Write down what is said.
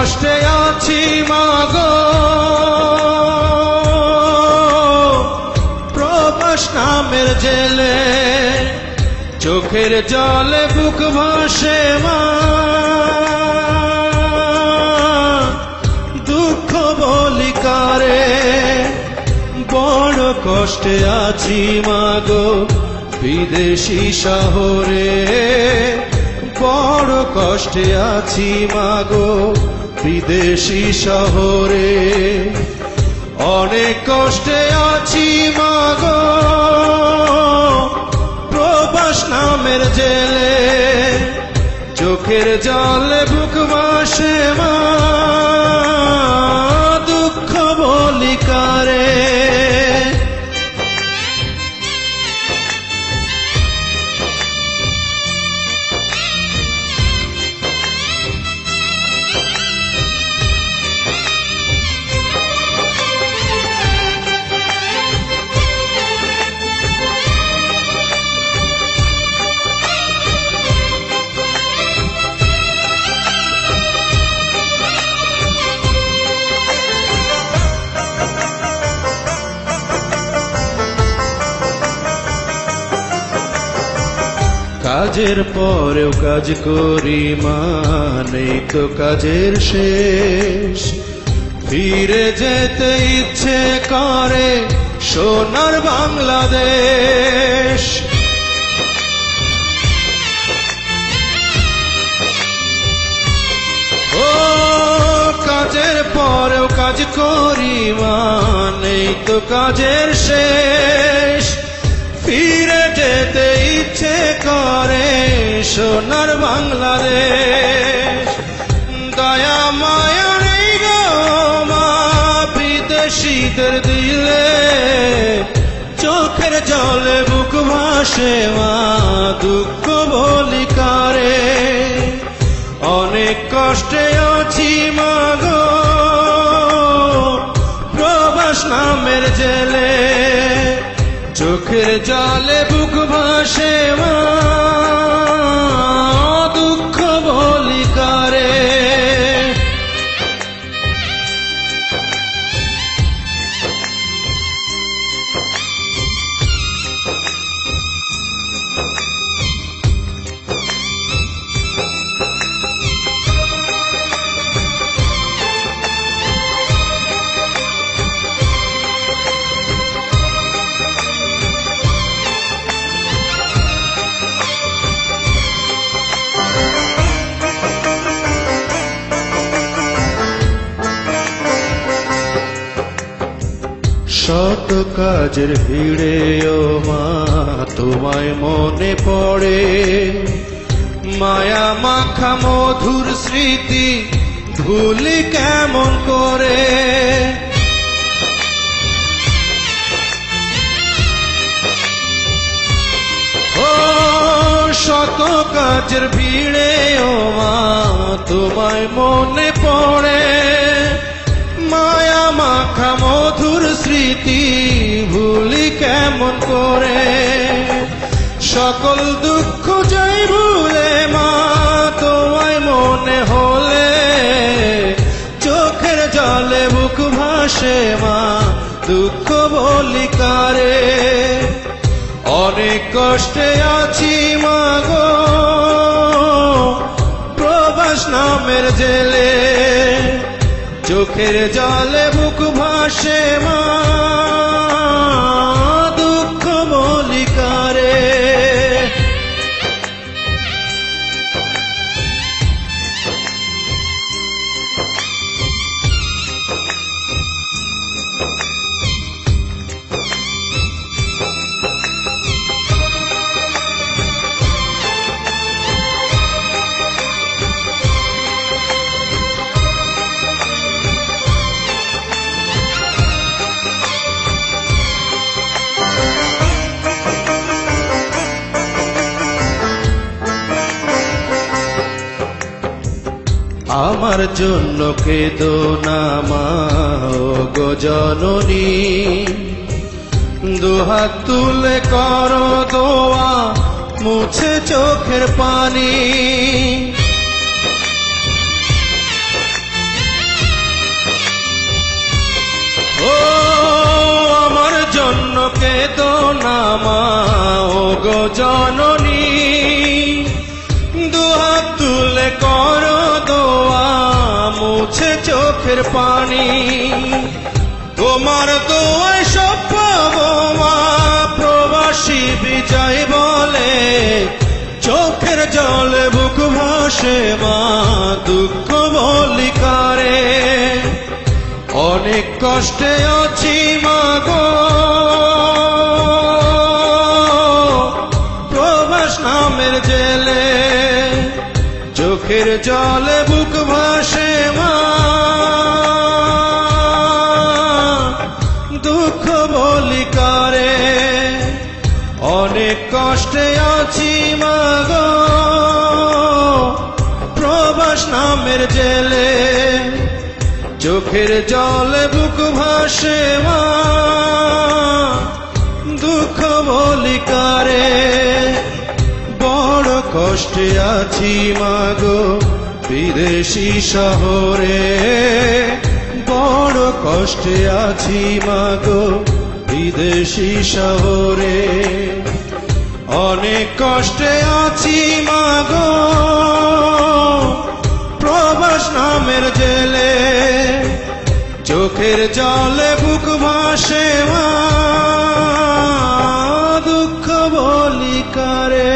কষ্টে আছি মাগো, প্রবাস নামের জেলে, চোখের জলে বুক ভাসে মা, দুঃখ বলি কারে, বড় কষ্টে আছি মাগো, বিদেশি শহরে, বড় কষ্টে আছি মাগো, বিদেশি শহরে, অনেক কষ্টে আছি মাগো, প্রবাস নামের জেলে, চোখের জলে বুক ভাসে মা, দুঃখ বলি কারে। কাজের পরেও কাজ করি মা, নেই তো কাজের শেষ, ফিরে যেতে ইচ্ছে করে সোনার বাংলাদেশ। ও কাজের পরেও কাজ করি মা, নেই তো কাজের শেষ, ফিরে যেতে ইচ্ছে করে সোনার বাংলাদেশ। দয়া মায়া নেই গো মা বিদেশিদের দিলে, চোখের জলে বুক ভাসে মা, দুঃখ বলি কারে, অনেক কষ্টে আছি মাগো, প্রবাস নামের জেলে, চোখের জলে বুক ভাসে মা, দুঃখ বলি কারে। শত কাজের ভিড়ে ও মা তোমায় মনে পড়ে, মায়া মাখা মধুর স্মৃতি ভুলি কেমন করে। ও শত কাজের ভিড়ে ও মা তোমায় মনে পড়ে, মায়া মাখা মধুর স্মৃতি ভুলি কেমন করে। সকল দুঃখ যাই ভুলে মা তোমায় মনে হলে, চোখের জলে বুক ভাসে মা, দুঃখ বলি কারে, অনেক কষ্টে আছি মাগো, প্রবাস নামের জেলে, চোখের জলে বুক ভাসে মা, দুঃখ বলি কারে। আমার জন্য কেঁদো না মা গো জননী, দুহাত তুলে করো দোয়া মুছে চোখের পানি। আমার জন্য কেঁদো না মা ও গো জননী, দুহাত তুলে করো দোয়া মুছে চোখের পানি। তোমার দোয়ায় সব পাবো মা, প্রবাসী বিজয় বলে চোখের জলে বুক ভাসে মা, দুঃখ বলি কারে। অনেক কষ্টে আছি মা গো, প্রবাস নামের জেলে, চোখের জলে বুক ভাসে মা, দুঃখ বলি কারে। অনেক কষ্টে আছি মা গো, প্রবাস নামের জেলে, চোখের জলে বুক ভাসে মা, দুঃখ বলি কারে। বড় কষ্টে আছি মা গো বিদেশি শহরে, বড় কষ্টে আছি মা গো বিদেশি শহরে। অনেক কষ্টে আছি মা গো, প্রবাস নামের জেলে, চোখের জলে বুক ভাসে মা, দুঃখ বলি কারে।